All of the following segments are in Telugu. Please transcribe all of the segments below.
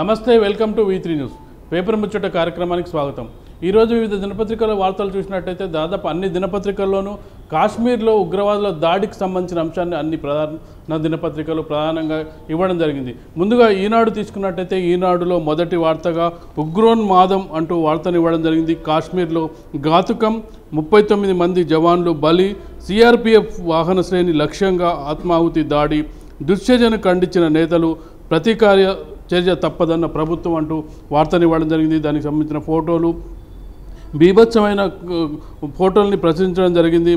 నమస్తే, welcome to V3 news. Paper ముచ్చట కార్యక్రమానికి స్వాగతం. ఈరోజు వివిధ దినపత్రికల వార్తలు చూసినట్టయితే దాదాపు అన్ని దినపత్రికల్లోనూ కాశ్మీర్లో ఉగ్రవాదుల దాడికి సంబంధించిన అంశాన్ని అన్ని ప్రధాన దినపత్రికలు ప్రధానంగా ఇవ్వడం జరిగింది. ముందుగా ఈనాడు తీసుకున్నట్టయితే ఈనాడులో మొదటి వార్తగా ఉగ్రోన్మాదం అంటూ వార్తను ఇవ్వడం జరిగింది. కాశ్మీర్లో ఘాతుకం, 39 మంది జవాన్లు బలి, సిఆర్పిఎఫ్ వాహన శ్రేణి లక్ష్యంగా ఆత్మాహుతి దాడి, దుశ్చర్యను ఖండించిన నేతలు, ప్రతీకార చర్య తప్పదన్న ప్రభుత్వం అంటూ వార్తని ఇవ్వడం జరిగింది. దానికి సంబంధించిన ఫోటోలు, బీభత్సమైన ఫోటోల్ని ప్రచురించడం జరిగింది.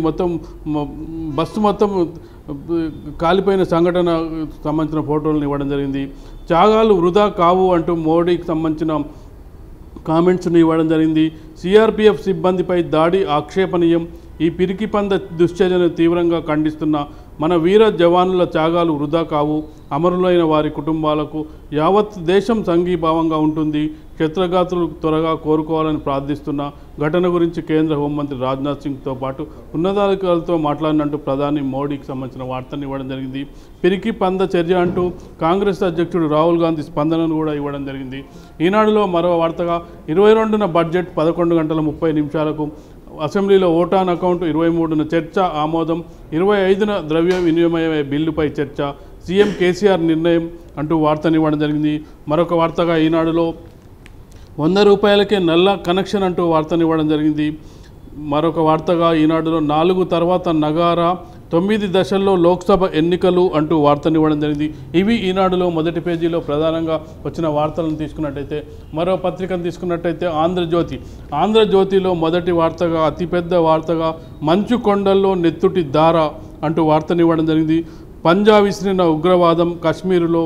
బస్సు మొత్తం కాలిపోయిన సంఘటన సంబంధించిన ఫోటోలను ఇవ్వడం జరిగింది. త్యాగాలు వృధా కావు అంటూ మోడీకి సంబంధించిన కామెంట్స్ని ఇవ్వడం జరిగింది. సిఆర్పిఎఫ్ సిబ్బందిపై దాడి ఆక్షేపణీయం, ఈ పిరికి పంద దుశ్చర్యను తీవ్రంగా ఖండిస్తున్న మన వీర జవానుల త్యాగాలు వృధా కావు, అమరులైన వారి కుటుంబాలకు యావత్ దేశం సంఘీభావంగా ఉంటుంది, క్షత్రఘాతులు త్వరగా కోరుకోవాలని ప్రార్థిస్తున్న ఘటన గురించి కేంద్ర హోంమంత్రి రాజ్నాథ్ సింగ్తో పాటు ఉన్నతాధికారులతో మాట్లాడినట్టు ప్రధాని మోడీకి సంబంధించిన వార్తను ఇవ్వడం జరిగింది. పిరికి పంద చర్య అంటూ కాంగ్రెస్ అధ్యక్షుడు రాహుల్ గాంధీ స్పందనను కూడా ఇవ్వడం జరిగింది. ఈనాడులో మరో వార్తగా 22న బడ్జెట్ 11 గంటల 30 నిమిషాలకు, అసెంబ్లీలో ఓటాన్ అకౌంట్, 23న చర్చ ఆమోదం, 25న ద్రవ్య వినిమయ బిల్లుపై చర్చ, సీఎం కేసీఆర్ నిర్ణయం అంటూ వార్తనివ్వడం జరిగింది. మరొక వార్తగా ఈనాడులో 100 రూపాయలకే నల్ల కనెక్షన్ అంటూ వార్తనివ్వడం జరిగింది. మరొక వార్తగా ఈనాడులో 4 తర్వాత నగారా, 9 దశల్లో లోక్సభ ఎన్నికలు అంటూ వార్తనివ్వడం జరిగింది. ఇవి ఈనాడులో మొదటి పేజీలో ప్రధానంగా వచ్చిన వార్తలను తీసుకున్నట్టయితే, మరో పత్రికను తీసుకున్నట్టయితే ఆంధ్రజ్యోతిలో మొదటి వార్తగా అతిపెద్ద వార్తగా మంచు కొండల్లో నెత్తుటి దార అంటూ వార్తనివ్వడం జరిగింది. పంజా విసిరిన ఉగ్రవాదం, కాశ్మీరులో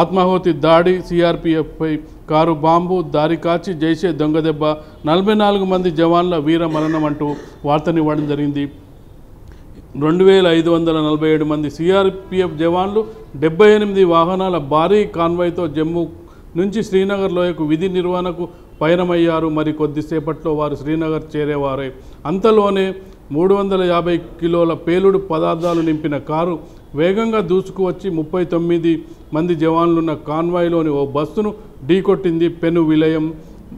ఆత్మాహుతి దాడి, సిఆర్పిఎఫ్పై కారు బాంబు, దారి కాచి జైషే దొంగదెబ్బ, 44 మంది జవాన్ల వీర మరణం అంటూ వార్తనివ్వడం జరిగింది. 2547 మంది సిఆర్పిఎఫ్ జవాన్లు, 78 వాహనాల భారీ కాన్వాయ్తో జమ్మూ నుంచి శ్రీనగర్ లోయకు విధి నిర్వహణకు పయనమయ్యారు. మరి కొద్దిసేపట్లో వారు శ్రీనగర్ చేరేవారే. అంతలోనే 350 కిలోల పేలుడు పదార్థాలు నింపిన కారు వేగంగా దూసుకువచ్చి 39 మంది జవాన్లున్న కాన్వాయ్లోని ఓ బస్సును ఢీకొట్టింది. పెను విలయం.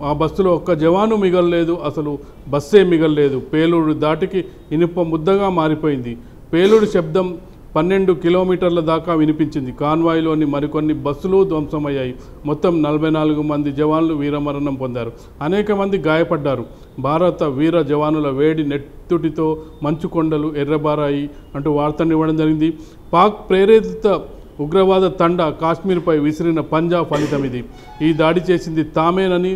ఆ బస్సులో ఒక్క జవాను మిగలలేదు, అసలు బస్సే మిగలలేదు. పేలుడు దాటికి ఇనుప ముద్దగా మారిపోయింది. పేలుడు శబ్దం 12 కిలోమీటర్ల దాకా వినిపించింది. కాన్వాయ్లోని మరికొన్ని బస్సులు ధ్వంసమయ్యాయి. మొత్తం 44 మంది జవాన్లు వీరమరణం పొందారు, అనేక మంది గాయపడ్డారు. భారత వీర జవానుల వేడి నెత్తుటితో మంచుకొండలు ఎర్రబారాయి అంటూ వార్తనివ్వడం జరిగింది. పాక్ ప్రేరేపిత ఉగ్రవాద తండ కాశ్మీర్పై విసిరిన పంజా ఫలితం ఇది. ఈ దాడి చేసింది తామేనని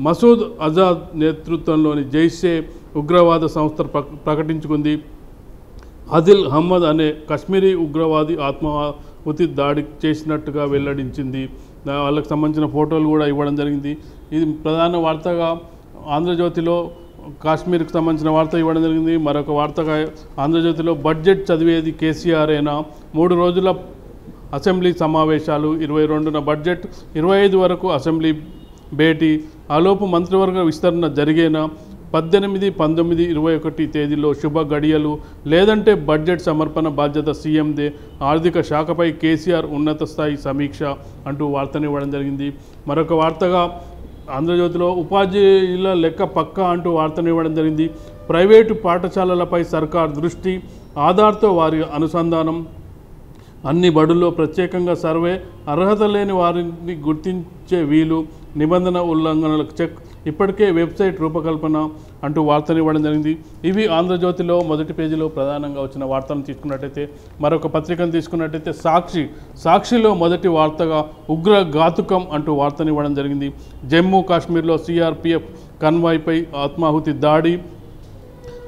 మసూద్ అజాద్ నేతృత్వంలోని జైషే ఉగ్రవాద సంస్థ ప్రకటించుకుంది. ఆదిల్ అహ్మద్ అనే కశ్మీరీ ఉగ్రవాది ఆత్మాహుతి దాడి చేసినట్టుగా వెల్లడించింది. వాళ్ళకి సంబంధించిన ఫోటోలు కూడా ఇవ్వడం జరిగింది. ఇది ప్రధాన వార్తగా ఆంధ్రజ్యోతిలో కాశ్మీర్కి సంబంధించిన వార్త ఇవ్వడం జరిగింది. మరొక వార్తగా ఆంధ్రజ్యోతిలో బడ్జెట్ చదివేది కేసీఆర్ఏనా, 3 రోజుల అసెంబ్లీ సమావేశాలు, 22న బడ్జెట్, 25 వరకు అసెంబ్లీ భేటీ, ఆలోపు మంత్రివర్గ విస్తరణ జరిగేనా, 18, 19, 21 తేదీలో శుభ గడియలు, లేదంటే బడ్జెట్ సమర్పణ బాధ్యత సీఎందే, ఆర్థిక శాఖపై కేసీఆర్ ఉన్నత స్థాయి సమీక్ష అంటూ వార్తనివ్వడం జరిగింది. మరొక వార్తగా ఆంధ్రజ్యోతిలో ఉపాధ్యాయుల లెక్క పక్కా అంటూ వార్తనివ్వడం జరిగింది. ప్రైవేటు పాఠశాలలపై సర్కార్ దృష్టి, ఆధార్తో వారి అనుసంధానం, అన్ని బడుల్లో ప్రత్యేకంగా సర్వే, అర్హత లేని వారిని గుర్తించే వీలు, నిబంధన ఉల్లంఘనలకు చెక్, ఇప్పటికే వెబ్సైట్ రూపకల్పన అంటూ వార్తనివ్వడం జరిగింది. ఇవి ఆంధ్రజ్యోతిలో మొదటి పేజీలో ప్రధానంగా వచ్చిన వార్తను తీసుకున్నట్టయితే, మరొక పత్రికను తీసుకున్నట్టయితే సాక్షిలో మొదటి వార్తగా ఉగ్ర ఘాతుకం అంటూ వార్తనివ్వడం జరిగింది. జమ్మూ కాశ్మీర్లో సిఆర్పిఎఫ్ కన్వాయ్పై ఆత్మాహుతి దాడి,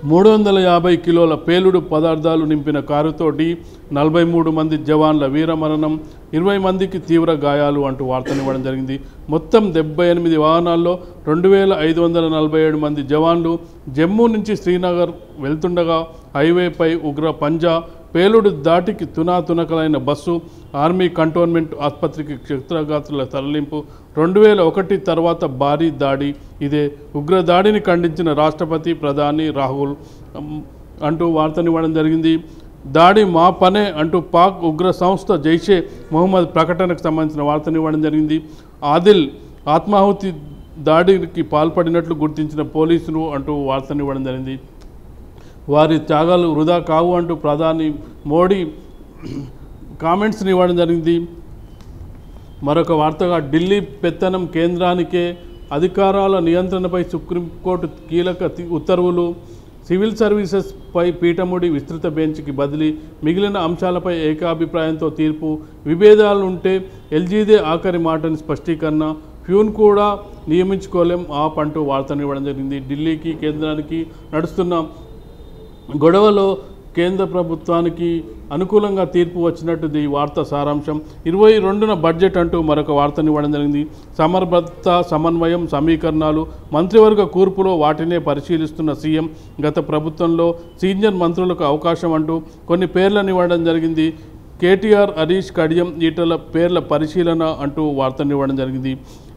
350 కిలోల పేలుడు పదార్థాలు నింపిన కారుతో 43 మంది జవాన్ల వీరమరణం, 20 మందికి తీవ్ర గాయాలు అంటూ వార్తనివ్వడం జరిగింది. మొత్తం 78 వాహనాల్లో 2547 మంది జవాన్లు జమ్మూ నుంచి శ్రీనగర్ వెళ్తుండగా హైవేపై ఉగ్ర పంజా, పేలుడు దాటికి తునాతునకలైన బస్సు, ఆర్మీ కంటోన్మెంట్ ఆసుపత్రికి క్షత్రఘాతుల తరలింపు, 2001 తర్వాత భారీ దాడి. ఇదే ఉగ్రదాడిని ఖండించిన రాష్ట్రపతి, ప్రధాని రాహుల్ అంటూ వార్తనివ్వడం జరిగింది. దాడి మా పనే అంటూ పాక్ ఉగ్ర సంస్థ జైషే మొహమ్మద్ ప్రకటనకు సంబంధించిన వార్తను ఇవ్వడం జరిగింది. ఆదిల్ ఆత్మాహుతి దాడికి పాల్పడినట్లు గుర్తించిన పోలీసులు అంటూ వార్తను ఇవ్వడం జరిగింది. వారి త్యాగాలు వృధా కావు అంటూ ప్రధాని మోడీ కామెంట్స్ని ఇవ్వడం జరిగింది. మరొక వార్తగా ఢిల్లీ పెత్తనం కేంద్రానికే, అధికారాల నియంత్రణపై సుప్రీంకోర్టు కీలక ఉత్తర్వులు, సివిల్ సర్వీసెస్ పై పీఠముడి విస్తృత బెంచ్కి బదిలీ, మిగిలిన అంశాలపై ఏకాభిప్రాయంతో తీర్పు, విభేదాలుంటే ఎల్జీదే ఆఖరి మాటని స్పష్టీకరణ, ప్యూన్ కూడా నియమించుకోలేం ఆప్ అంటూ వార్తను ఇవ్వడం జరిగింది. ఢిల్లీకి కేంద్రానికి నడుస్తున్న గొడవలో కేంద్ర ప్రభుత్వానికి అనుకూలంగా తీర్పు వచ్చినట్టు ఈ వార్త సారాంశం. 22న బడ్జెట్ అంటూ మరొక వార్తను ఇవ్వడం జరిగింది. సమర్థత, సమన్వయం, సమీకరణాలు, మంత్రివర్గ కూర్పులో వాటినే పరిశీలిస్తున్న సీఎం, గత ప్రభుత్వంలో సీనియర్ మంత్రులకు అవకాశం అంటూ కొన్ని పేర్లను ఇవ్వడం జరిగింది. కేటీఆర్, హరీష్, కడియం, ఈటల పేర్ల పరిశీలన అంటూ వార్తను ఇవ్వడం జరిగింది.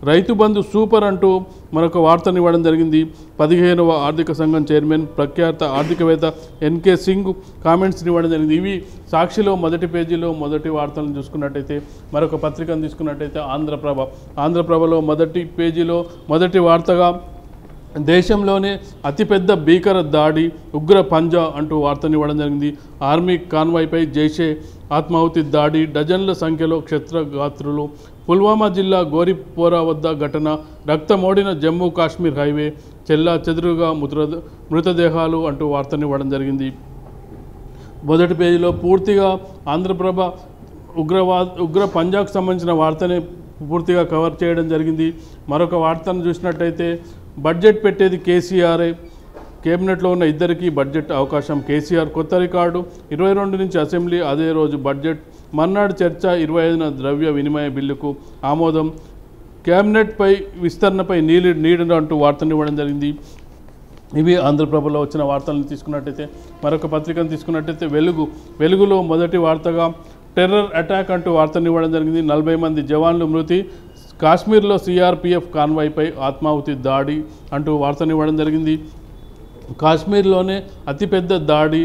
రైతు బంధు సూపర్ అంటూ మరొక వార్తను ఇవ్వడం జరిగింది. 15వ ఆర్థిక సంఘం చైర్మన్ ప్రఖ్యాత ఆర్థికవేత్త ఎన్కే సింగ్ కామెంట్స్ని ఇవ్వడం జరిగింది. ఇవి సాక్షిలో మొదటి పేజీలో మొదటి వార్తలను చూసుకున్నట్టయితే, మరొక పత్రికను తీసుకున్నట్టయితే ఆంధ్రప్రభలో మొదటి పేజీలో మొదటి వార్తగా దేశంలోనే అతిపెద్ద భీకర దాడి, ఉగ్ర పంజా అంటూ వార్తను ఇవ్వడం జరిగింది. ఆర్మీ కాన్వాయ్పై జైషే ఆత్మాహుతి దాడి, డజన్ల సంఖ్యలో క్షత్రగాత్రులు, పుల్వామా జిల్లా గోరిపోరా వద్ద ఘటన, రక్తమోడిన జమ్మూ కాశ్మీర్ హైవే, చెల్లా చెదురుగా మృతదేహాలు అంటూ వార్తను ఇవ్వడం జరిగింది. మొదటి పేజీలో పూర్తిగా ఆంధ్రప్రభ ఉగ్ర పంజాకు సంబంధించిన వార్తని పూర్తిగా కవర్ చేయడం జరిగింది. మరొక వార్తను చూసినట్టయితే బడ్జెట్ పెట్టేది కేసీఆరే, కేబినెట్లో ఉన్న ఇద్దరికీ బడ్జెట్ అవకాశం, కేసీఆర్ కొత్త రికార్డు, 22 నుంచి అసెంబ్లీ, అదే రోజు బడ్జెట్, మర్నాడు చర్చ, 25న ద్రవ్య వినిమయ బిల్లుకు ఆమోదం, కేబినెట్పై విస్తరణపై నీడను అంటూ వార్తను ఇవ్వడం జరిగింది. ఇవి ఆంధ్రప్రభలో వచ్చిన వార్తలను తీసుకున్నట్టయితే, మరొక పత్రికను తీసుకున్నట్టయితే వెలుగులో మొదటి వార్తగా టెర్రర్ అటాక్ అంటూ వార్తను ఇవ్వడం జరిగింది. 40 మంది జవాన్లు మృతి, కాశ్మీర్లో సిఆర్పిఎఫ్ కాన్వాయ్పై ఆత్మాహుతి దాడి అంటూ వార్తను ఇవ్వడం జరిగింది. కాశ్మీర్లోనే అతిపెద్ద దాడి,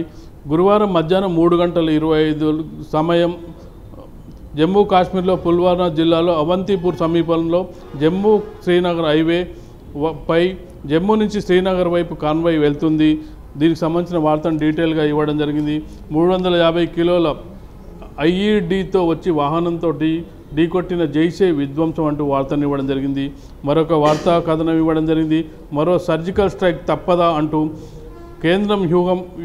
గురువారం మధ్యాహ్నం 3:25 సమయం జమ్మూ కాశ్మీర్లో పుల్వామా జిల్లాలో అవంతిపూర్ సమీపంలో జమ్మూ శ్రీనగర్ హైవే పై జమ్మూ నుంచి శ్రీనగర్ వైపు కాన్వాయ్ వెళ్తుంది. దీనికి సంబంధించిన వార్తను డీటెయిల్గా ఇవ్వడం జరిగింది. 350 కిలోల ఐఈడీతో వచ్చి వాహనంతో ఢీకొట్టిన జైషే విధ్వంసం అంటూ వార్తను ఇవ్వడం జరిగింది. మరొక వార్తా కథనం ఇవ్వడం జరిగింది. మరో సర్జికల్ స్ట్రైక్ తప్పదా అంటూ కేంద్రం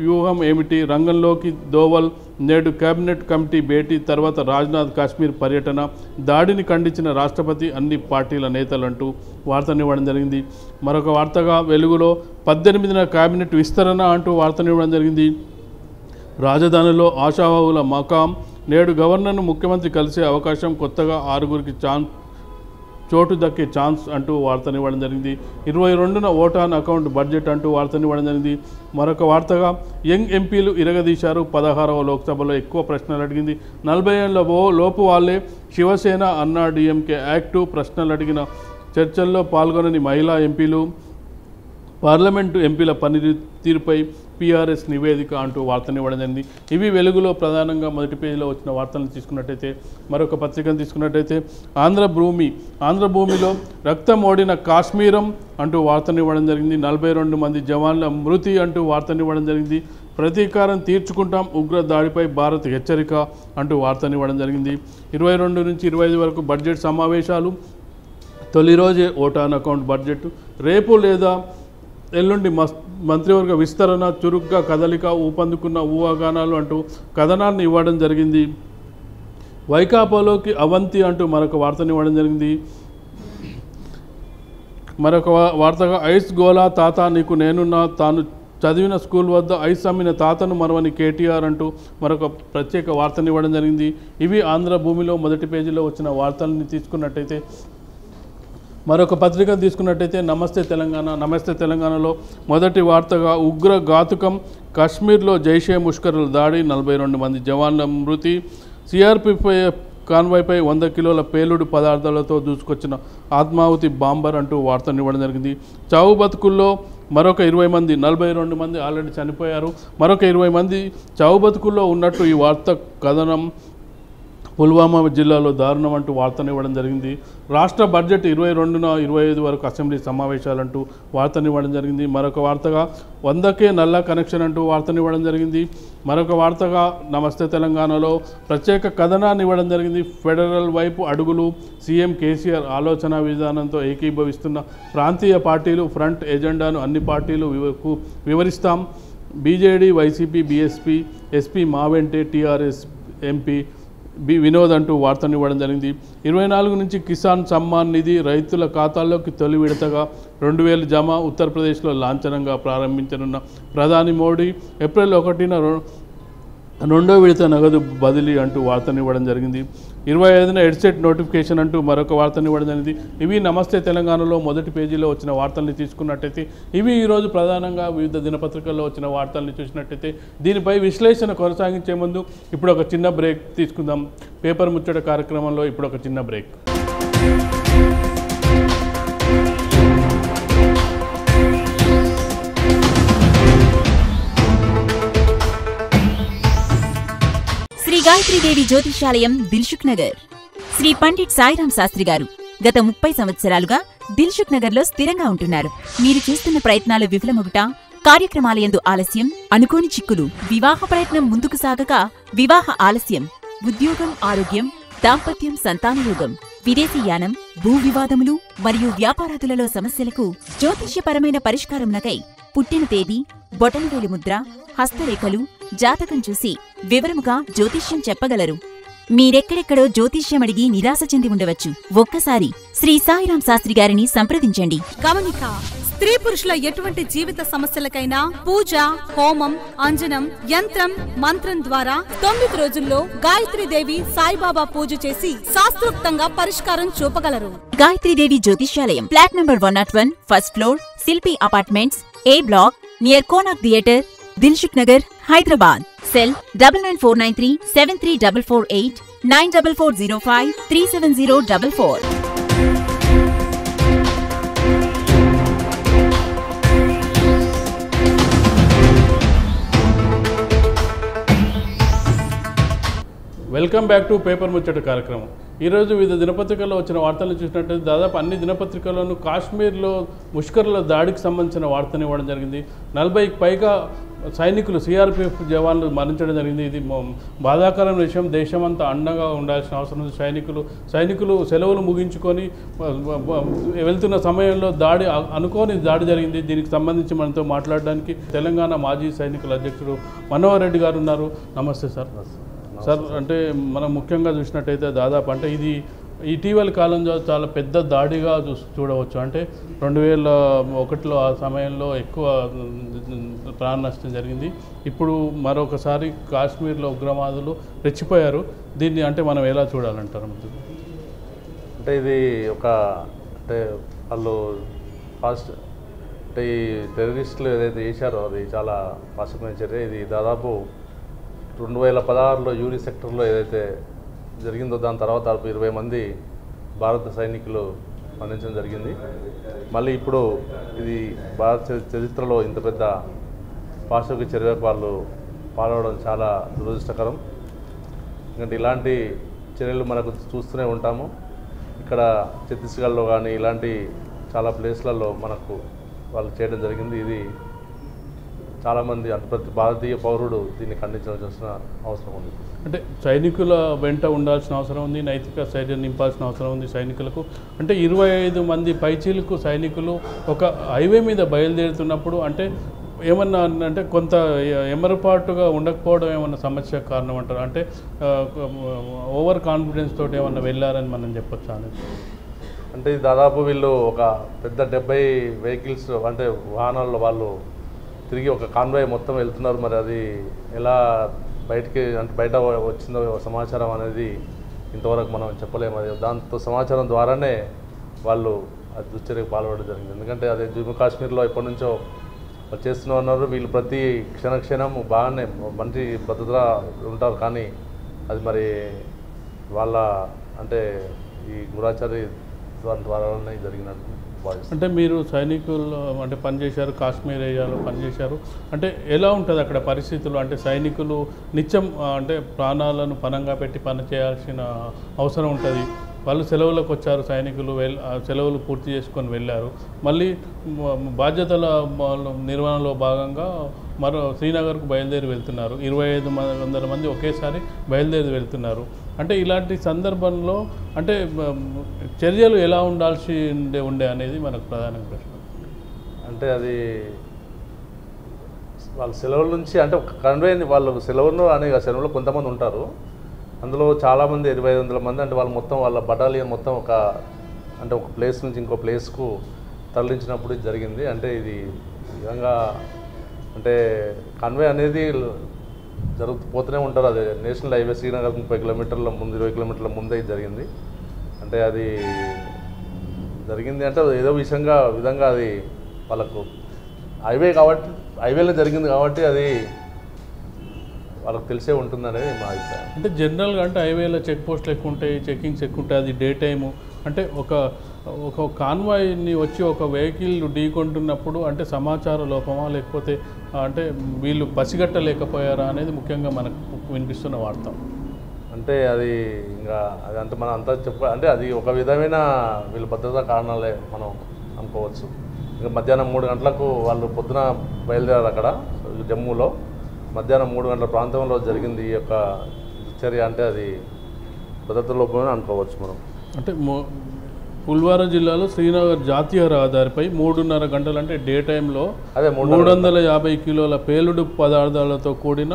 వ్యూహం ఏమిటి, రంగంలోకి దోవల్, నేడు కేబినెట్ కమిటీ భేటీ, తర్వాత రాజ్నాథ్ కాశ్మీర్ పర్యటన, దాడిని ఖండించిన రాష్ట్రపతి, అన్ని పార్టీల నేతలంటూ వార్తను ఇవ్వడం జరిగింది. మరొక వార్తగా వెలుగులో 18న కేబినెట్ విస్తరణ అంటూ వార్తను ఇవ్వడం జరిగింది. రాజధానిలో ఆశావాహుల మకాం, నేడు గవర్నర్ను ముఖ్యమంత్రి కలిసే అవకాశం, కొత్తగా 6గురికి చోటు దక్కే ఛాన్స్ అంటూ వార్తను ఇవ్వడం జరిగింది. 22న ఓట్ ఆన్ అకౌంట్ బడ్జెట్ అంటూ వార్తను ఇవ్వడం జరిగింది. మరొక వార్తగా యంగ్ ఎంపీలు ఇరగదీశారు, 16వ లోక్సభలో ఎక్కువ ప్రశ్నలు అడిగింది, 40 ఏళ్ల లోపు వాళ్ళే శివసేన అన్నా డిఎంకే యాక్టివ్, ప్రశ్నలు అడిగిన చర్చల్లో పాల్గొనని మహిళా ఎంపీలు, పార్లమెంటు ఎంపీల పనితీరుపై పీఆర్ఎస్ నివేదిక అంటూ వార్తను ఇవ్వడం జరిగింది. ఇవి వెలుగులో ప్రధానంగా మొదటి పేజీలో వచ్చిన వార్తలను తీసుకున్నట్టయితే, మరొక పత్రికను తీసుకున్నట్టయితే ఆంధ్రభూమిలో రక్తం ఓడిన కాశ్మీరం అంటూ వార్తను ఇవ్వడం జరిగింది. 42 మంది జవాన్ల మృతి అంటూ వార్తను ఇవ్వడం జరిగింది. ప్రతీకారం తీర్చుకుంటాం, ఉగ్ర దాడిపై భారత్ హెచ్చరిక అంటూ వార్తను ఇవ్వడం జరిగింది. 22 నుంచి 25 వరకు బడ్జెట్ సమావేశాలు, తొలి రోజే ఓట్ ఆన్ అకౌంట్ బడ్జెట్, రేపు లేదా ఎల్లుండి మంత్రివర్గ విస్తరణ, చురుగ్గా కదలిక, ఊపందుకున్న ఊహాగానాలు అంటూ కథనాన్ని ఇవ్వడం జరిగింది. వైకాపాలోకి అవంతి అంటూ మరొక వార్తను ఇవ్వడం జరిగింది. మరొక వార్తగా ఐస్ గోలా తాత నీకు నేనున్నా, తాను చదివిన స్కూల్ వద్ద ఐస్ అమ్మిన తాతను మరవని కేటీఆర్ అంటూ మరొక ప్రత్యేక వార్తను ఇవ్వడం జరిగింది. ఇవి ఆంధ్రభూమిలో మొదటి పేజీలో వచ్చిన వార్తలని తీసుకున్నట్టయితే, మరొక పత్రికను తీసుకున్నట్టయితే నమస్తే తెలంగాణలో మొదటి వార్తగా ఉగ్ర ఘాతుకం, కాశ్మీర్లో జైషే ముష్కరుల దాడి, 42 మంది జవాన్ల మృతి, కాన్వాయ్పై 100 కిలోల పేలుడు పదార్థాలతో దూసుకొచ్చిన ఆత్మాహుతి బాంబర్ అంటూ వార్తనివ్వడం జరిగింది. చావు బతుకుల్లో మరొక 20 మంది, 42 మంది ఆల్రెడీ చనిపోయారు. మరొక 20 మంది చావు బతుకుల్లో ఉన్నట్టు ఈ వార్త కథనం పుల్వామా జిల్లాలో దారుణం అంటూ వార్తనివ్వడం జరిగింది. రాష్ట్ర బడ్జెట్ 22న 25 వరకు అసెంబ్లీ సమావేశాలంటూ వార్తనివ్వడం జరిగింది. మరొక వార్తగా 100కే నల్లా కనెక్షన్ అంటూ వార్తనివ్వడం జరిగింది. మరొక వార్తగా నమస్తే తెలంగాణలో ప్రత్యేక కథనాన్ని ఇవ్వడం జరిగింది. ఫెడరల్ వైపు అడుగులు, సీఎం కేసీఆర్ ఆలోచన విధానంతో ఏకీభవిస్తున్న ప్రాంతీయ పార్టీలు ఫ్రంట్ ఎజెండాను అన్ని పార్టీలు వివరిస్తాం. బీజేడీ, వైసీపీ, బీఎస్పీ, ఎస్పీ మావెంటే, టీఆర్ఎస్ ఎంపీ వినోద్ అంటూ వార్తనివ్వడం జరిగింది. 24 నుంచి కిసాన్ సమ్మాన్ నిధి రైతుల ఖాతాల్లోకి తొలి విడతగా 2000 జమ. ఉత్తరప్రదేశ్లో లాంఛనంగా ప్రారంభించనున్న ప్రధాని మోడీ ఏప్రిల్ 1న రెండో విడత నగదు బదిలీ అంటూ వార్తనివ్వడం జరిగింది. 25న హెడ్సెట్ నోటిఫికేషన్ అంటూ మరొక వార్తనివ్వడం జరిగింది. ఇవి నమస్తే తెలంగాణలో మొదటి పేజీలో వచ్చిన వార్తల్ని తీసుకున్నట్టయితే ఇవి ఈరోజు ప్రధానంగా వివిధ దినపత్రికల్లో వచ్చిన వార్తల్ని చూసినట్టయితే దీనిపై విశ్లేషణ కొనసాగించే ముందు ఇప్పుడు ఒక చిన్న బ్రేక్ తీసుకుందాం. పేపర్ ముచ్చట కార్యక్రమంలో ఇప్పుడు ఒక చిన్న బ్రేక్. శ్రీ గాయత్రీదేవి జ్యోతిషాలయం, దిల్సుఖ్ నగర్. శ్రీ పండిట్ సాయిరాం శాస్త్రి గారు గత 30 సంవత్సరాలుగా దిల్సుఖ్ నగర్లో స్థిరంగా ఉంటున్నారు. మీరు చేస్తున్న ప్రయత్నాలు విఫలమగుట, కార్యక్రమాలయందు ఆలస్యం, అనుకోని చిక్కులు, వివాహ ప్రయత్నం ముందుకు సాగక వివాహ ఆలస్యం, ఉద్యోగం, ఆరోగ్యం, దాంపత్యం, సంతానయోగం, విదేశీయానం, భూ వివాదములు మరియు వ్యాపారాదులలో సమస్యలకు జ్యోతిష్యపరమైన పరిష్కారమునకై పుట్టిన తేదీ, బొటనవేలి ముద్ర, హస్తరేఖలు, జాతకం చూసి వివరముగా జ్యోతిష్యం చెప్పగలరు. మీరెక్కడెక్కడో జ్యోతిష్యం అడిగి నిరాశ చెంది ఉండవచ్చు. ఒక్కసారి శ్రీ సాయిరాం శాస్త్రి గారిని సంప్రదించండి. గమనిక: స్త్రీ పురుషుల ఎటువంటి జీవిత సమస్యలకైనా పూజ, హోమం, అంజనం, యంత్రం, మంత్రం ద్వారా 9 రోజుల్లో గాయత్రీదేవి సాయిబాబా పూజ చేసి శాస్త్రోక్తంగా పరిష్కారం చూపగలరు. గాయత్రీదేవి జ్యోతిష్యాలయం, flat number 101, first floor, Shilpi apartments, A block, near Konark theatre, Dilsukh Nagar, Hyderabad. Cell 9949373448, 9440537044. Welcome back to paper ముచ్చట కార్యక్రమం. ఈరోజు వివిధ దినపత్రికల్లో వచ్చిన వార్తలను చూసినట్టయితే దాదాపు అన్ని దినపత్రికల్లోనూ కాశ్మీర్లో ముష్కర్ల దాడికి సంబంధించిన వార్తను ఇవ్వడం జరిగింది. 40కి పైగా సైనికులు, సిఆర్పిఎఫ్ జవాన్లు మరణించడం జరిగింది. ఇది బాధాకరమైన విషయం. దేశమంతా అండగా ఉండాల్సిన అవసరం ఉంది. సైనికులు సెలవులు ముగించుకొని వెళ్తున్న సమయంలో అనుకోని దాడి జరిగింది. దీనికి సంబంధించి మనతో మాట్లాడడానికి తెలంగాణ మాజీ సైనికుల అధ్యక్షుడు మనోహర్ రెడ్డి గారు ఉన్నారు. నమస్తే సార్. సార్, అంటే మనం ముఖ్యంగా చూసినట్టయితే దాదాపు అంటే ఇది ఇటీవల కాలంలో చాలా పెద్ద దాడిగా చూడవచ్చు. అంటే 2001లో ఆ సమయంలో ఎక్కువ ప్రాణ నష్టం జరిగింది. ఇప్పుడు మరొకసారి కాశ్మీర్లో ఉగ్రవాదులు రెచ్చిపోయారు. దీన్ని అంటే మనం ఎలా చూడాలంటారు? అంటే ఇది అంటే వాళ్ళు అంటే ఈ టెర్రరిస్టులు ఏదైతే చేశారో అది చాలా పాశమైన చర్య. ఇది దాదాపు 2016లో యూరి సెక్టర్లో ఏదైతే జరిగిందో దాని తర్వాత 20 మంది భారత సైనికులు మరణించడం జరిగింది. మళ్ళీ ఇప్పుడు ఇది భారత చరిత్రలో ఇంత పెద్ద పాశవిక చర్యకు వాళ్ళు పాల్గొనడం చాలా దురదృష్టకరం. ఎందుకంటే ఇలాంటి చర్యలు మనకు చూస్తూనే ఉంటాము. ఇక్కడ ఛత్తీస్గఢ్లో కానీ ఇలాంటి చాలా ప్లేస్లలో మనకు వాళ్ళు చేయడం జరిగింది. ఇది చాలామంది ప్రతి భారతీయ పౌరుడు దీన్ని ఖండించాల్సిన అవసరం ఉంది. అంటే సైనికుల వెంట ఉండాల్సిన అవసరం ఉంది, నైతిక స్థైర్యం నింపాల్సిన అవసరం ఉంది సైనికులకు. అంటే 25 మంది పైచీలకు సైనికులు ఒక హైవే మీద బయలుదేరుతున్నప్పుడు అంటే ఏమన్నా అంటే కొంత ఎమరపాటుగా ఉండకపోవడం ఏమన్నా సమస్య కారణం అంటారు? అంటే ఓవర్ కాన్ఫిడెన్స్ తోటి ఏమన్నా వెళ్ళారని మనం చెప్పొచ్చు అనేది. అంటే దాదాపు వీళ్ళు ఒక పెద్ద 70 వెహికల్స్ అంటే వాహనాల్లో వాళ్ళు తిరిగి ఒక కాన్వాయ్ మొత్తం వెళ్తున్నారు. మరి అది ఎలా బయట వచ్చిందో సమాచారం అనేది ఇంతవరకు మనం చెప్పలేము. అది దాంతో సమాచారం ద్వారానే వాళ్ళు అది దుశ్చర్యకు పాల్పడడం జరిగింది. ఎందుకంటే అదే జమ్మూ కాశ్మీర్లో ఎప్పటి నుంచో చేస్తూనే ఉన్నారు. వీళ్ళు ప్రతి క్షణం బాగానే మంచి భద్రత ఉంటారు. కానీ అది మరి వాళ్ళ అంటే ఈ గూఢాచారి ద్వారానే జరిగినట్టు భావిస్తాను. అంటే మీరు సైనికులు అంటే పనిచేశారు, కాశ్మీర్ ఏరియాలో పనిచేశారు, అంటే ఎలా ఉంటుంది అక్కడ పరిస్థితులు? అంటే సైనికులు నిత్యం అంటే ప్రాణాలను పణంగా పెట్టి పని చేయాల్సిన అవసరం ఉంటుంది. వాళ్ళు సెలవులకు వచ్చారు, సైనికులు సెలవులు పూర్తి చేసుకొని వెళ్ళారు, మళ్ళీ బాధ్యతల నిర్వహణలో భాగంగా మరో శ్రీనగర్కు బయలుదేరి వెళ్తున్నారు. 2500 మంది ఒకేసారి బయలుదేరి వెళ్తున్నారు. అంటే ఇలాంటి సందర్భంలో అంటే చర్యలు ఎలా ఉండాల్సి ఉండే అనేది మనకు ప్రధాన ప్రశ్న. అంటే అది వాళ్ళ సెలవుల నుంచి అంటే కన్వే వాళ్ళు సెలవులు అనే సెలవులో కొంతమంది ఉంటారు. అందులో చాలామంది 2500 మంది అంటే వాళ్ళు మొత్తం వాళ్ళ బటాలియన్ మొత్తం ఒక ప్లేస్ నుంచి ఇంకో ప్లేస్కు తరలించినప్పుడు ఇది జరిగింది. అంటే ఇది విధంగా అంటే కన్వే అనేది పోతూనే ఉంటారు. అది నేషనల్ హైవే శ్రీనగర్ 30 కిలోమీటర్ల ముందు 20 కిలోమీటర్ల ముందే ఇది జరిగింది. అంటే అది జరిగింది అంటే ఏదో విధంగా అది వాళ్ళకు హైవే కాబట్టి హైవేలో జరిగింది కాబట్టి అది వాళ్ళకి తెలిసే ఉంటుందనేది మా అభిప్రాయం. అంటే జనరల్గా అంటే హైవేలో చెక్ పోస్టులు ఎక్కువ ఉంటాయి, చెక్కింగ్స్ ఎక్కువ ఉంటాయి, అది డే టైము. అంటే ఒక కాన్వాయ్ని వచ్చి ఒక వెహికల్ ఢీకొంటున్నప్పుడు అంటే సమాచార లోపమా లేకపోతే అంటే వీళ్ళు పసిగట్టలేకపోయారా అనేది ముఖ్యంగా మనకు వినిపిస్తున్న వార్త. అంటే అది అంటే మనం అంతా అంటే అది ఒక విధమైన వీళ్ళ భద్రతా కారణాలే మనం అనుకోవచ్చు. ఇంకా మధ్యాహ్నం 3 గంటలకు వాళ్ళు పొద్దున బయలుదేరారు అక్కడ జమ్మూలో. మధ్యాహ్నం 3 గంటల ప్రాంతంలో జరిగింది ఈ యొక్క చర్య. అంటే అది భద్రతా లోపమే అనుకోవచ్చు మనం. అంటే పుల్వారా జిల్లాలో శ్రీనగర్ జాతీయ రహదారిపై 3:30 గంటలు అంటే డే టైంలో 350 కిలోల పేలుడు పదార్థాలతో కూడిన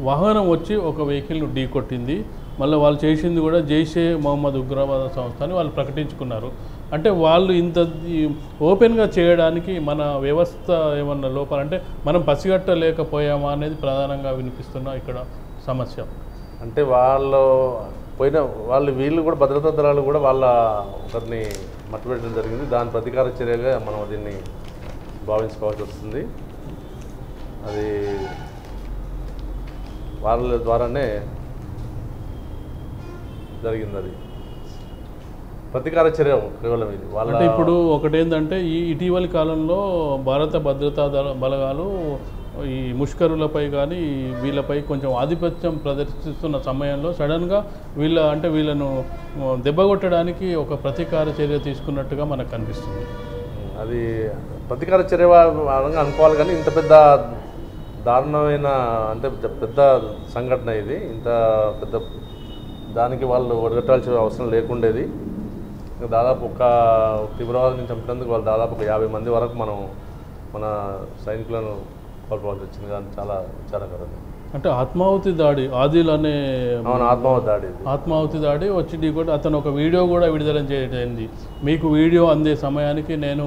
వాహనం వచ్చి ఒక వెహికల్ను ఢీకొట్టింది. మళ్ళీ వాళ్ళు చేసింది కూడా జైషే మొహమ్మద్ ఉగ్రవాద సంస్థ అని వాళ్ళు ప్రకటించుకున్నారు. అంటే వాళ్ళు ఇంత ఓపెన్గా చేయడానికి మన వ్యవస్థ ఏమన్నా లోపాలంటే మనం పసిగట్టలేకపోయామా అనేది ప్రధానంగా వినిపిస్తున్న ఇక్కడ సమస్య. అంటే వీళ్ళు కూడా భద్రతా దళాలు కూడా వాళ్ళ ఒకరిని మట్టుపెట్టడం జరిగింది. దాని ప్రతీకార చర్యగా మనం దీన్ని భావించుకోవాల్సి వస్తుంది. అది వాళ్ళ ద్వారానే జరిగింది. అది ప్రతీకార చర్య కేవలం ఇది వాళ్ళ. అంటే ఇప్పుడు ఒకటేంటంటే ఈ ఇటీవలి కాలంలో భారత భద్రతా బలగాలు ఈ ముష్కరులపై కానీ వీళ్ళపై కొంచెం ఆధిపత్యం ప్రదర్శిస్తున్న సమయంలో సడన్గా వీళ్ళను దెబ్బగొట్టడానికి ఒక ప్రతీకార చర్య తీసుకున్నట్టుగా మనకు కనిపిస్తుంది. అది ప్రతీకార చర్య అనుకోవాలి కానీ ఇంత పెద్ద దారుణమైన అంటే పెద్ద సంఘటన ఇది. ఇంత పెద్ద దానికి వాళ్ళు ఒడగట్టాల్సిన అవసరం లేకుండేది. దాదాపు ఒక తీవ్రవాదిని చంపినందుకు వాళ్ళు దాదాపు 50 మంది వరకు మన సైనికులను కోల్పోవాల్సి వచ్చింది. కానీ చాలా విచారకరం. అంటే ఆత్మాహుతి దాడి ఆదిల్ అనే ఆత్మాహుతి దాడి వచ్చి ఢీకొట్టి అతను ఒక వీడియో కూడా విడుదల చేయడం. మీకు వీడియో అందే సమయానికి నేను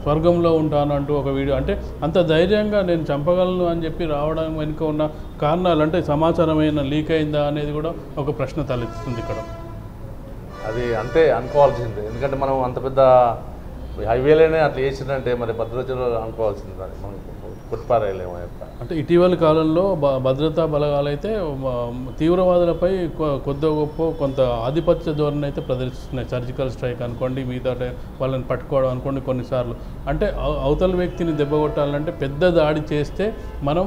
స్వర్గంలో ఉంటాను అంటూ ఒక వీడియో. అంటే అంత ధైర్యంగా నేను చంపగలను అని చెప్పి రావడం వెనుక ఉన్న కారణాలు అంటే సమాచారమైన లీక్ అయిందా అనేది కూడా ఒక ప్రశ్న తలెత్తుతుంది ఇక్కడ. అది అంతే అనుకోవాల్సిందే. ఎందుకంటే మనం అంత పెద్ద హైవేలోనే అట్లా చేసిందంటే మరి భద్రతలు అనుకోవాల్సింది. అది మనం కొట్టిపారేయలేము. అంటే ఇటీవలి కాలంలో భద్రతా బలగాలు అయితే తీవ్రవాదులపై కొద్ది గొప్ప కొంత ఆధిపత్య ధోరణి అయితే ప్రదర్శిస్తున్నాయి. సర్జికల్ స్ట్రైక్ అనుకోండి, మిగతా వాళ్ళని పట్టుకోవడం అనుకోండి. కొన్నిసార్లు అంటే అవతల వ్యక్తిని దెబ్బకొట్టాలంటే పెద్ద దాడి చేస్తే మనం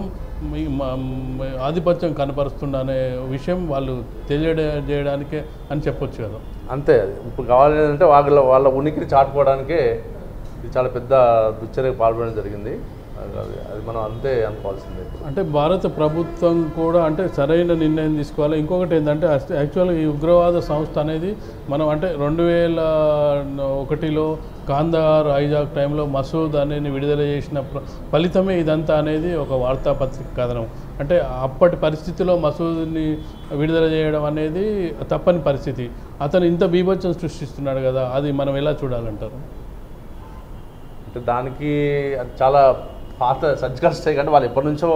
ఆధిపత్యం కనపరుస్తుందనే విషయం వాళ్ళు తెలియజేయడానికే అని చెప్పొచ్చు కదా. అంతే. అది ఇప్పుడు కావాలి అంటే వాళ్ళ ఉనికిని చాటుకోవడానికే ఇది చాలా పెద్ద దుశ్చర్యకు పాల్పడడం జరిగింది. అది మనం అంతే అనుకోవాల్సిందే. అంటే భారత ప్రభుత్వం కూడా అంటే సరైన నిర్ణయం తీసుకోవాలి. ఇంకొకటి ఏంటంటే యాక్చువల్గా ఈ ఉగ్రవాద సంస్థ అనేది మనం అంటే 2001లో కాందహార్ హైజాక్ టైంలో మసూద్ అనేది విడుదల చేసిన ఫలితమే ఇదంతా అనేది ఒక వార్తాపత్రిక కథనం. అంటే అప్పటి పరిస్థితిలో మసూద్ని విడుదల చేయడం అనేది తప్పని పరిస్థితి. అతను ఇంత బీభత్సం సృష్టిస్తున్నాడు కదా, అది మనం ఎలా చూడాలంటారు? అంటే దానికి చాలా పాత సర్జికల్ స్ట్రైక్ అంటే వాళ్ళు ఎప్పటి నుంచో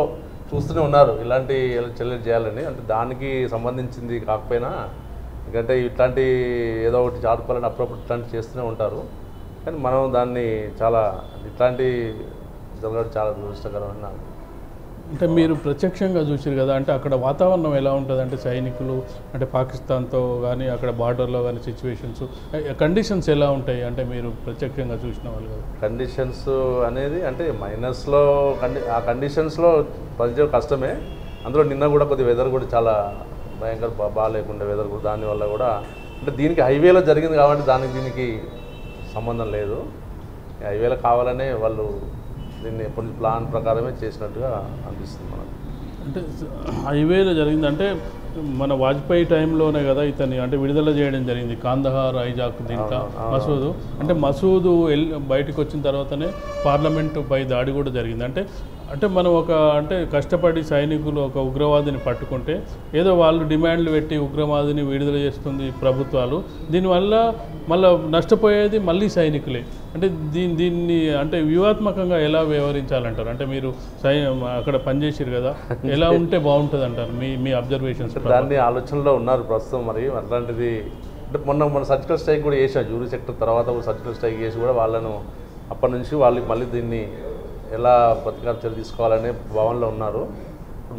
చూస్తూనే ఉన్నారు ఇలాంటి చర్యలు చేయాలని. అంటే దానికి సంబంధించింది కాకపోయినా ఎందుకంటే ఇట్లాంటి ఏదో ఒకటి చాటుకోవాలని అప్పుడప్పుడు ఇట్లాంటివి చేస్తూనే ఉంటారు. కానీ మనం దాన్ని ఇట్లాంటి జరగడం చాలా దురదృష్టకరమైన అంటే మీరు ప్రత్యక్షంగా చూసారు కదా, అంటే అక్కడ వాతావరణం ఎలా ఉంటుంది, అంటే సైనికులు అంటే పాకిస్తాన్తో కానీ అక్కడ బార్డర్లో కానీ సిచ్యువేషన్స్ కండిషన్స్ ఎలా ఉంటాయి, అంటే మీరు ప్రత్యక్షంగా చూసిన వాళ్ళు కదా. కండిషన్స్ అనేది అంటే మైనస్లో ఆ కండిషన్స్లో పనిచేయడం కష్టమే. అందులో నిన్న కూడా కొద్దిగా వెదర్ కూడా చాలా భయంకర బాగాలేకుండా వెదర్ కూడా, దానివల్ల కూడా అంటే దీనికి హైవేలో జరిగింది కాబట్టి దీనికి సంబంధం లేదు. హైవేలో కావాలనే వాళ్ళు దీన్ని కొన్ని ప్లాన్ ప్రకారమే చేసినట్టుగా అనిపిస్తుంది మనకు. అంటే హైవేలో జరిగిందంటే మన వాజ్పేయి టైంలోనే కదా ఇతన్ని అంటే విడుదల చేయడం జరిగింది, కాందహార్ హైజాక్ దీంట్లో మసూదు. అంటే మసూదు బయటకు వచ్చిన తర్వాతనే పార్లమెంటు పై దాడి కూడా జరిగింది. అంటే మనం అంటే కష్టపడి సైనికులు ఒక ఉగ్రవాదిని పట్టుకుంటే ఏదో వాళ్ళు డిమాండ్లు పెట్టి ఉగ్రవాదిని విడుదల చేస్తుంది ప్రభుత్వాలు, దీనివల్ల మళ్ళీ నష్టపోయేది మళ్ళీ సైనికులే. అంటే దీన్ని అంటే వ్యూహాత్మకంగా ఎలా వ్యవహరించాలంటారు, అంటే మీరు అక్కడ పనిచేసారు కదా, ఎలా ఉంటే బాగుంటుంది అంటారు మీ అబ్జర్వేషన్స్? దాన్ని ఆలోచనలో ఉన్నారు ప్రస్తుతం. మరి అట్లాంటిది అంటే మన సర్జికల్ స్ట్రైక్ కూడా చేసాం, జ్యూరీ సెక్టర్ తర్వాత కూడా సర్జికల్ స్ట్రైక్ చేసి కూడా వాళ్ళను అప్పటి నుంచి వాళ్ళు మళ్ళీ దీన్ని ఎలా ప్రతికార చర్య తీసుకోవాలనే భావనలో ఉన్నారు.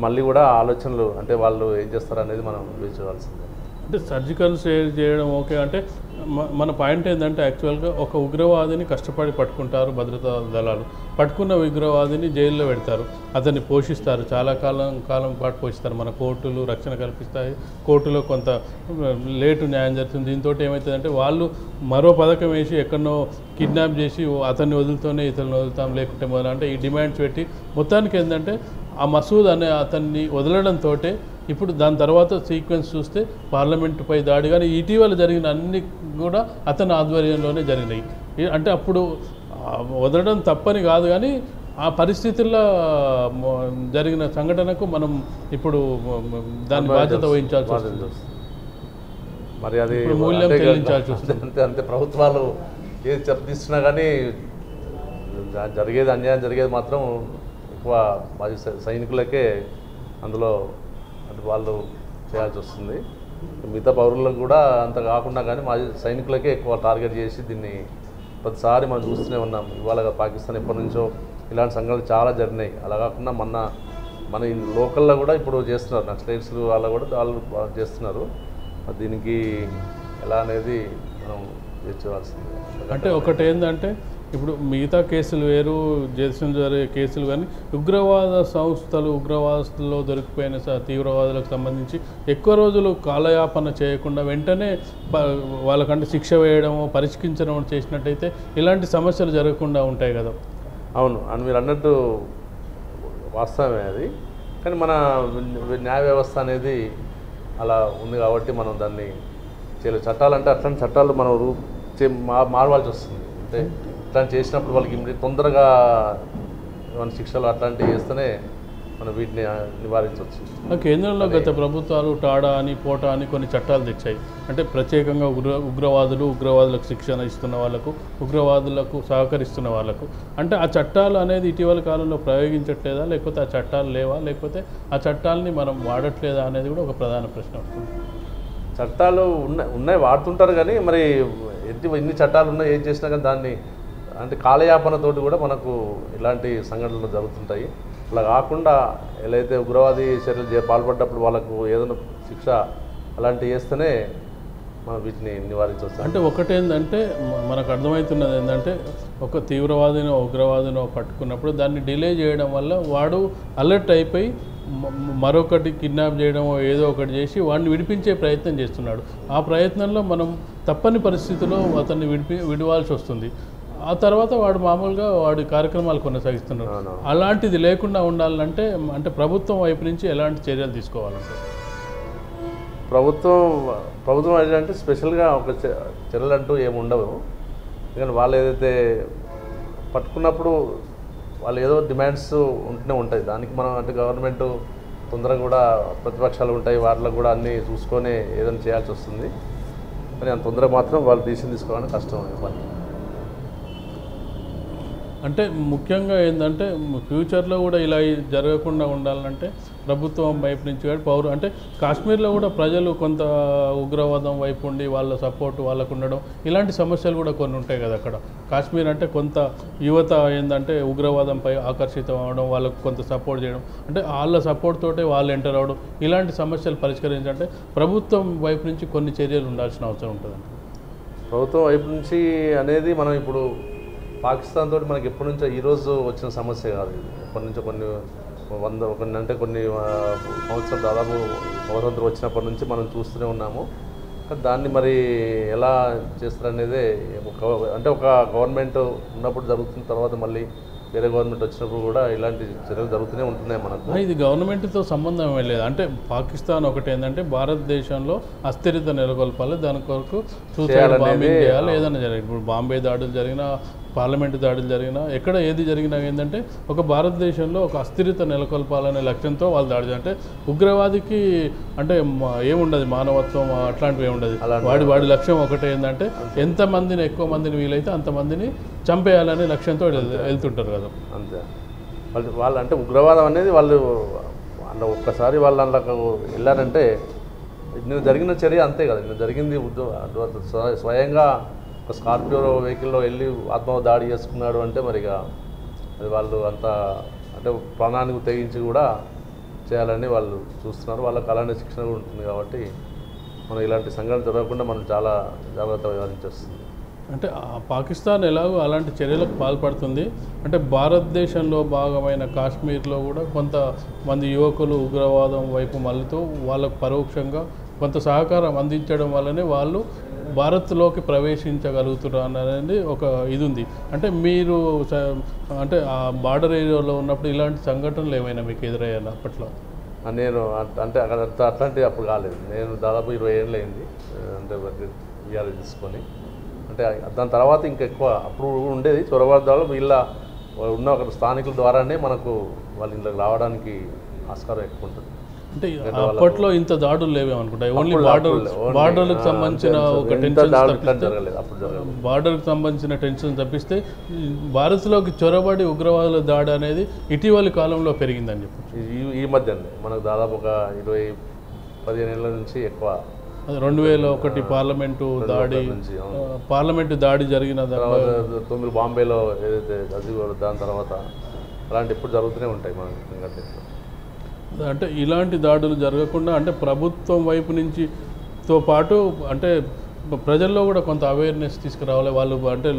మళ్ళీ కూడా ఆలోచనలు అంటే వాళ్ళు ఏం చేస్తారు అనేది మనం చూడాల్సిందే. అంటే సర్జికల్ స్ట్రైక్ చేయడం ఓకే, అంటే మన పాయింట్ ఏంటంటే యాక్చువల్గా ఒక ఉగ్రవాదిని కష్టపడి పట్టుకుంటారు భద్రతా దళాలు, పట్టుకున్న ఉగ్రవాదిని జైల్లో పెడతారు, అతన్ని పోషిస్తారు, చాలా కాలం పాటు పోషిస్తారు. మన కోర్టులు రక్షణ కల్పిస్తాయి, కోర్టులో కొంత లేటు న్యాయం జరుగుతుంది. దీంతో ఏమవుతుందంటే వాళ్ళు మరో పథకం వేసి ఎక్కడనో కిడ్నాప్ చేసి అతన్ని వదులుతూనే ఇతన్ని వదులుతాం లేకుంటే మొదలు అంటే ఈ డిమాండ్స్ పెట్టి మొత్తానికి ఏంటంటే ఆ మసూద్ అనే అతన్ని వదలడంతో ఇప్పుడు దాని తర్వాత సీక్వెన్స్ చూస్తే పార్లమెంటుపై దాడి కానీ ఇటీవల జరిగిన అన్ని కూడా అతని ఆధ్వర్యంలోనే జరిగినాయి. అంటే అప్పుడు వదలడం తప్పని కాదు, కానీ ఆ పరిస్థితుల్లో జరిగిన సంఘటనకు మనం ఇప్పుడు దాని బాధ్యత వహించాల్సి వస్తుంది, మరి అది మూల్యం చెల్లించాల్సి వస్తుంది. అంతే ప్రభుత్వాలు ఏది చర్చిస్తున్నా కానీ జరిగేది అన్యాయం జరిగేది మాత్రం ఎక్కువ మాజీ సైనికులకే అందులో అంటే వాళ్ళు చేయాల్సి వస్తుంది. మిగతా పౌరులకు కూడా అంత కాకుండా కానీ మాజీ సైనికులకే ఎక్కువ టార్గెట్ చేసి దీన్ని ప్రతిసారి మనం చూస్తూనే ఉన్నాం. ఇవాళ పాకిస్తాన్ ఎప్పటి నుంచో ఇలాంటి సంఘటనలు చాలా జరిగినాయి. అలా కాకుండా మన లోకల్లో కూడా ఇప్పుడు చేస్తున్నారు, నక్సలైట్స్ వాళ్ళు కూడా వాళ్ళు చేస్తున్నారు. దీనికి ఎలా అనేది మనం చేయాల్సింది. అంటే ఒకటి ఏంటంటే ఇప్పుడు మిగతా కేసులు వేరు, దేశం జరిగే కేసులు కానీ ఉగ్రవాద సంస్థలు ఉగ్రవాదుల్లో దొరికిపోయిన తీవ్రవాదులకు సంబంధించి ఎక్కువ రోజులు కాలయాపన చేయకుండా వెంటనే వాళ్ళకంటే శిక్ష వేయడము పరిష్కరించడం చేసినట్టయితే ఇలాంటి సమస్యలు జరగకుండా ఉంటాయి కదా. అవును అని మీరు అన్నట్టు వాస్తవమే అది. కానీ మన న్యాయ వ్యవస్థ అనేది అలా ఉంది కాబట్టి మనం దాన్ని చేయలేదు. చట్టాలంటే అట్లాంటి చట్టాలు మనం మారవాల్సి వస్తుంది. అంటే ఇట్లాంటి చేసినప్పుడు వాళ్ళకి తొందరగా ఏమైనా శిక్షలు అట్లాంటివి చేస్తేనే మనం వీటిని నివారించవచ్చు. కేంద్రంలో గత ప్రభుత్వాలు టాడా అని పోటా అని కొన్ని చట్టాలు తెచ్చాయి. అంటే ప్రత్యేకంగా ఉగ్రవాదులకు శిక్షణ ఇస్తున్న వాళ్ళకు, ఉగ్రవాదులకు సహకరిస్తున్న వాళ్ళకు. అంటే ఆ చట్టాలు అనేది ఇటీవల కాలంలో ప్రయోగించట్లేదా, లేకపోతే ఆ చట్టాలు లేవా, లేకపోతే ఆ చట్టాలని మనం వాడట్లేదా అనేది కూడా ఒక ప్రధాన ప్రశ్న వస్తుంది. చట్టాలు ఉన్నాయి వాడుతుంటారు, కానీ మరి ఎన్ని చట్టాలు ఉన్నాయి ఏం చేసినా కానీ దాన్ని అంటే కాలయాపనతోటి కూడా మనకు ఇలాంటి సంఘటనలు జరుగుతుంటాయి. అలా కాకుండా ఎలా అయితే ఉగ్రవాది చర్యలు పాల్పడ్డప్పుడు వాళ్ళకు ఏదైనా శిక్ష అలాంటివి చేస్తేనే మనం వీటిని నివారించవచ్చు. అంటే ఒకటేంటంటే మనకు అర్థమవుతున్నది ఏంటంటే ఒక తీవ్రవాదినో ఉగ్రవాదినో పట్టుకున్నప్పుడు దాన్ని డిలే చేయడం వల్ల వాడు అలర్ట్ అయిపోయి మరొకటి కిడ్నాప్ చేయడమో ఏదో ఒకటి చేసి వాడిని విడిపించే ప్రయత్నం చేస్తున్నాడు. ఆ ప్రయత్నంలో మనం తప్పని పరిస్థితిలో అతన్ని విడవాల్సి వస్తుంది. ఆ తర్వాత వాడు మామూలుగా వాడి కార్యక్రమాలు కొనసాగిస్తున్నాడు. అలాంటిది లేకుండా ఉండాలంటే అంటే ప్రభుత్వం వైపు నుంచి ఎలాంటి చర్యలు తీసుకోవాలంటే? ప్రభుత్వం ఏంటంటే స్పెషల్గా ఒక చర్యలు అంటూ ఏమి ఉండవు. ఎందుకంటే వాళ్ళు ఏదైతే పట్టుకున్నప్పుడు వాళ్ళు ఏదో డిమాండ్స్ ఉంటూనే ఉంటాయి. దానికి మనం అంటే గవర్నమెంట్ తొందరగా కూడా ప్రతిపక్షాలు ఉంటాయి, వాటిలో కూడా అన్నీ చూసుకొని ఏదైనా చేయాల్సి వస్తుంది. కానీ అంత తొందరగా మాత్రం వాళ్ళు డిసిషన్ తీసుకోవాలని కష్టం పని. అంటే ముఖ్యంగా ఏంటంటే ఫ్యూచర్లో కూడా ఇలా జరగకుండా ఉండాలంటే ప్రభుత్వం వైపు నుంచి కానీ అంటే కాశ్మీర్లో కూడా ప్రజలు కొంత ఉగ్రవాదం వైపు ఉండి వాళ్ళ సపోర్ట్ వాళ్ళకు ఉండడం ఇలాంటి సమస్యలు కూడా కొన్ని ఉంటాయి కదా అక్కడ. కాశ్మీర్ అంటే కొంత యువత ఏంటంటే ఉగ్రవాదంపై ఆకర్షితం అవ్వడం, వాళ్ళకు కొంత సపోర్ట్ చేయడం, అంటే వాళ్ళ సపోర్ట్ తోటే వాళ్ళు ఎంటర్ అవ్వడం, ఇలాంటి సమస్యలు పరిష్కరించాలంటే ప్రభుత్వం వైపు నుంచి కొన్ని చర్యలు ఉండాల్సిన అవసరం ఉంటుంది. ప్రభుత్వం వైపు నుంచి అనేది మనం ఇప్పుడు పాకిస్తాన్ తోటి మనకి ఎప్పటి నుంచో ఈరోజు వచ్చిన సమస్య కాదు. ఎప్పటి నుంచో కొన్ని సంవత్సరం దాదాపు స్వాతంత్రం వచ్చినప్పటి నుంచి మనం చూస్తూనే ఉన్నాము. దాన్ని మరి ఎలా చేస్తారనేదే అంటే ఒక గవర్నమెంట్ ఉన్నప్పుడు జరుగుతున్న తర్వాత మళ్ళీ వేరే గవర్నమెంట్ వచ్చినప్పుడు కూడా ఇలాంటి చర్యలు జరుగుతూనే ఉంటున్నాయి మనకు. ఇది గవర్నమెంట్తో సంబంధం లేదు. అంటే పాకిస్తాన్ ఒకటి ఏంటంటే భారతదేశంలో అస్థిరత నెలకొల్పాలి, దాని కొరకు సూసైడ్ బాంబింగ్ చేయాలి, ఏదైనా జరిగింది. ఇప్పుడు బాంబే దాడులు జరిగినా, పార్లమెంటు దాడులు జరిగినా, ఎక్కడ ఏది జరిగినా ఏంటంటే ఒక భారతదేశంలో ఒక అస్థిరత నెలకొల్పాలనే లక్ష్యంతో వాళ్ళు దాడి. అంటే ఉగ్రవాదికి అంటే ఏముండదు, మానవత్వం అట్లాంటివి ఏముండదు. వాడి లక్ష్యం ఒకటే ఏంటంటే ఎంతమందిని ఎక్కువ మందిని వీలైతే అంతమందిని చంపేయాలనే లక్ష్యంతో వెళ్తుంటారు కదా. అంతే. వాళ్ళు అంటే ఉగ్రవాదం అనేది వాళ్ళు ఒక్కసారి వాళ్ళు అందులోకి వెళ్ళారంటే నిన్న జరిగిన చర్య అంతే కదా. నిన్న జరిగింది స్వయంగా ఒక స్కార్పియో వెహికల్లో వెళ్ళి దాడి చేసుకున్నాడు అంటే మరిగా అది వాళ్ళు అంత అంటే ప్రాణానికి తెగించి కూడా చేయాలని వాళ్ళు చూస్తున్నారు. వాళ్ళకి అలానే శిక్షణ కూడా ఉంటుంది కాబట్టి మనం ఇలాంటి సంఘటన జరగకుండా మనం చాలా జాగ్రత్త వ్యవహరించాల్సి వస్తుంది. అంటే పాకిస్తాన్ ఎలాగో అలాంటి చర్యలకు పాల్పడుతుంది. అంటే భారతదేశంలో భాగమైన కాశ్మీర్లో కూడా కొంతమంది యువకులు ఉగ్రవాదం వైపు మళ్ళుతూ వాళ్ళకు పరోక్షంగా కొంత సహకారం అందించడం వల్లనే వాళ్ళు భారత్లోకి ప్రవేశించగలుగుతున్నారు అనేది ఒక ఇది ఉంది. అంటే మీరు అంటే ఆ బార్డర్ ఏరియాలో ఉన్నప్పుడు ఇలాంటి సంఘటనలు ఏమైనా మీకు ఎదురయ్యాను అప్పట్లో? నేను అంటే అక్కడ అట్లాంటివి అప్పుడు కాలేదు. నేను దాదాపు 20 ఏళ్ళు అయింది అంటే ఇయాలు తీసుకొని. అంటే దాని తర్వాత ఇంకా ఎక్కువ అప్పుడు ఉండేది చొరబాటు వీళ్ళ ఉన్న అక్కడ స్థానికుల ద్వారానే మనకు వాళ్ళ ఇంట్లోకి రావడానికి ఆస్కారం ఎక్కువ ఉంటుంది. అంటే అప్పట్లో ఇంత దాడులు లేవేమనుకుంటా. ఓన్లీ బార్డర్లకు సంబంధించిన ఒక టెన్షన్, బార్డర్కి సంబంధించిన టెన్షన్ తప్పిస్తే భారత్లోకి చొరబడి ఉగ్రవాదుల దాడి అనేది ఇటీవలి కాలంలో పెరిగిందని చెప్పి ఈ మధ్యనే మనకు దాదాపు ఒక 15 ఏళ్ళ నుంచి ఎక్కువ. 2001 పార్లమెంటు దాడి జరిగిన తర్వాత బాంబేలో ఏదైతే అది దాని తర్వాత అలాంటి ఎప్పుడు జరుగుతూనే ఉంటాయి మనకి. అంటే ఇలాంటి దాడులు జరగకుండా అంటే ప్రభుత్వం వైపు నుంచితో పాటు అంటే ప్రజల్లో కూడా కొంత అవేర్నెస్ తీసుకురావాలి. వాళ్ళు అంటే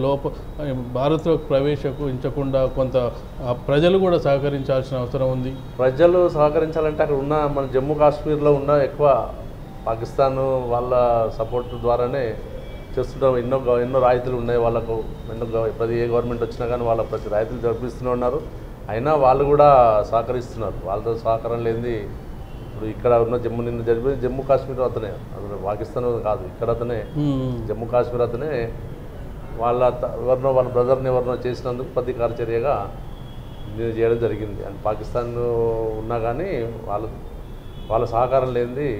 భారత్లో ప్రవేశించకుండా కొంత ప్రజలు కూడా సహకరించాల్సిన అవసరం ఉంది. ప్రజలు సహకరించాలంటే అక్కడ ఉన్న మన జమ్మూ కాశ్మీర్లో ఉన్న ఎక్కువ పాకిస్తాన్ వాళ్ళ సపోర్ట్ ద్వారానే చేస్తుంటాం. ఎన్నో రాయితీలు ఉన్నాయి వాళ్ళకు. ప్రతి ఏ గవర్నమెంట్ వచ్చినా కానీ వాళ్ళ ప్రతి రాయితీలు జరిపిస్తూనే ఉన్నారు. అయినా వాళ్ళు కూడా సహకరిస్తున్నారు. వాళ్ళతో సహకారం లేనిది ఇప్పుడు ఇక్కడ ఉన్న నిన్న జరిపి జమ్మూ కాశ్మీర్ అతనే, అతను పాకిస్తాన్ కాదు, ఇక్కడ అతనే జమ్మూ కాశ్మీర్ అతనే వాళ్ళ బ్రదర్ని ఎవరినో చేసినందుకు ప్రతీకార చర్యగా నేను చేయడం జరిగింది. అండ్ పాకిస్తాన్ ఉన్నా కానీ వాళ్ళ సహకారం లేనిది.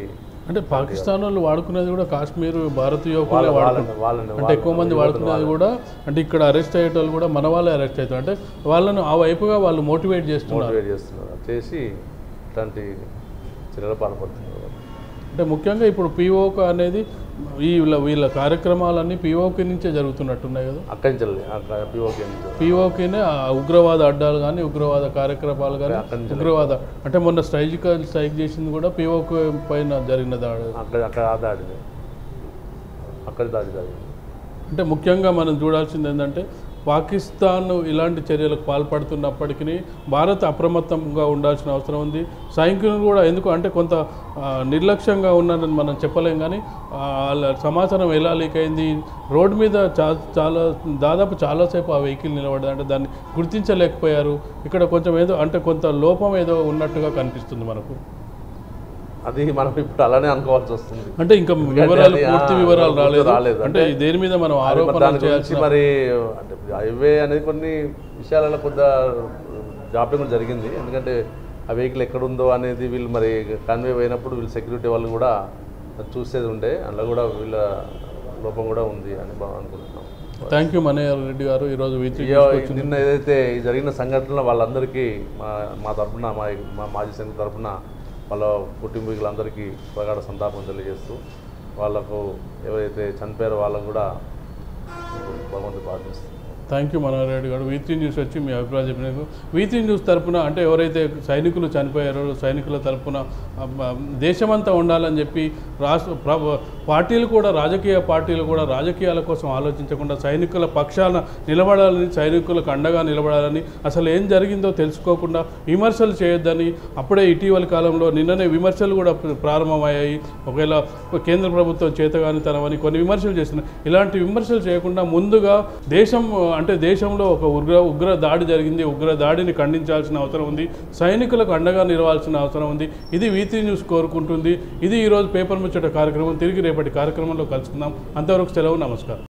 అంటే పాకిస్తాన్ వాళ్ళు వాడుకునేది కూడా కాశ్మీర్ భారత యువకులే వాడుకుంటారు. అంటే ఎక్కువ మంది వాడుకునేది కూడా అంటే ఇక్కడ అరెస్ట్ అయ్యేటోళ్ళు కూడా మన వాళ్ళే అరెస్ట్ అవుతారు. అంటే వాళ్ళను ఆ వైపుగా వాళ్ళు మోటివేట్ చేస్తున్నారు చేసి ఇట్లాంటి చర్యలు పాల్పడుతున్నారు. అంటే ముఖ్యంగా ఇప్పుడు పిఓక అనేది వీళ్ళ కార్యక్రమాలన్నీ పిఓకే నుంచే జరుగుతున్నట్టున్నాయి కదా. పిఓకేనే ఉగ్రవాద అడ్డాలు కానీ ఉగ్రవాద కార్యక్రమాలు కానీ ఉగ్రవాద అంటే మొన్న స్ట్రైక్ చేసింది కూడా పిఓకే పైన జరిగిన దాడి. అక్కడ దాడి అంటే ముఖ్యంగా మనం చూడాల్సింది ఏంటంటే పాకిస్తాన్ ఇలాంటి చర్యలకు పాల్పడుతున్నప్పటికీ భారత్ అప్రమత్తంగా ఉండాల్సిన అవసరం ఉంది. సైనికులు కూడా ఎందుకు అంటే కొంత నిర్లక్ష్యంగా ఉన్నారని మనం చెప్పలేం. కానీ వాళ్ళ సమాచారం ఎలా లీక్ అయింది, రోడ్డు మీద దాదాపు చాలాసేపు ఆ వెహికల్ నిలబడ్డది, అంటే దాన్ని గుర్తించలేకపోయారు. ఇక్కడ కొంచెం ఏదో అంటే కొంత లోపం ఏదో ఉన్నట్టుగా కనిపిస్తుంది మనకు. అది మనం ఇప్పుడు అలానే అనుకోవాల్సి వస్తుంది. అంటే ఇంకా పూర్తి వివరాలు రాలేదు. అంటే దేని మీద మనం ఆరోపణలు చేయాల్సి మరి అంటే హైవే అనేది కొన్ని విషయాలలో కొంత జాప్యం జరిగింది. ఎందుకంటే ఆ వెహికల్ ఎక్కడుందో అనేది వీళ్ళు మరి కన్వే అయినప్పుడు వీళ్ళు సెక్యూరిటీ వాళ్ళు కూడా చూసేది ఉండే, అందులో కూడా వీళ్ళ లోపం కూడా ఉంది అని అనుకుంటున్నాం. థ్యాంక్ యూ మనయ్య రెడ్డి గారు. ఈరోజు నిన్న ఏదైతే జరిగిన సంఘటనలో వాళ్ళందరికీ మా తరఫున మా మాజీ సైనికుల తరఫున వాళ్ళ కుటుంబీకులందరికీ ప్రగాఢ సంతాపం తెలియజేస్తూ వాళ్ళకు ఎవరైతే చనిపోయారో వాళ్ళకు కూడా భగవంతుడు ప్రార్థిస్తుంది. థ్యాంక్ యూ మనోహర్ రెడ్డి గారు. V3 న్యూస్ వచ్చి మీ అభిప్రాయం చెప్పినందుకు. V3 న్యూస్ తరపున అంటే ఎవరైతే సైనికులు చనిపోయారో సైనికుల తరపున దేశమంతా ఉండాలని చెప్పి పార్టీలు కూడా రాజకీయ పార్టీలు కూడా రాజకీయాల కోసం ఆలోచించకుండా సైనికుల పక్షాన నిలబడాలని, సైనికులకు అండగా నిలబడాలని, అసలు ఏం జరిగిందో తెలుసుకోకుండా విమర్శలు చేయొద్దని అప్పుడే ఇటీవల కాలంలో నిన్ననే విమర్శలు కూడా ప్రారంభమయ్యాయి. ఒకవేళ కేంద్ర ప్రభుత్వం చేతగానితనమని కొన్ని విమర్శలు చేస్తున్నాయి. ఇలాంటి విమర్శలు చేయకుండా ముందుగా దేశంలో ఒక ఉగ్ర దాడి జరిగింది. ఉగ్ర దాడిని ఖండించాల్సిన అవసరం ఉంది. సైనికులకు అండగా నిలవాల్సిన అవసరం ఉంది. ఇది V3 న్యూస్ కోరుకుంటుంది. ఇది ఈరోజు పేపర్ ముచ్చట కార్యక్రమం. తిరిగి రేపటి కార్యక్రమంలో కలుసుకుందాం. అంతవరకు సెలవు. నమస్కారం.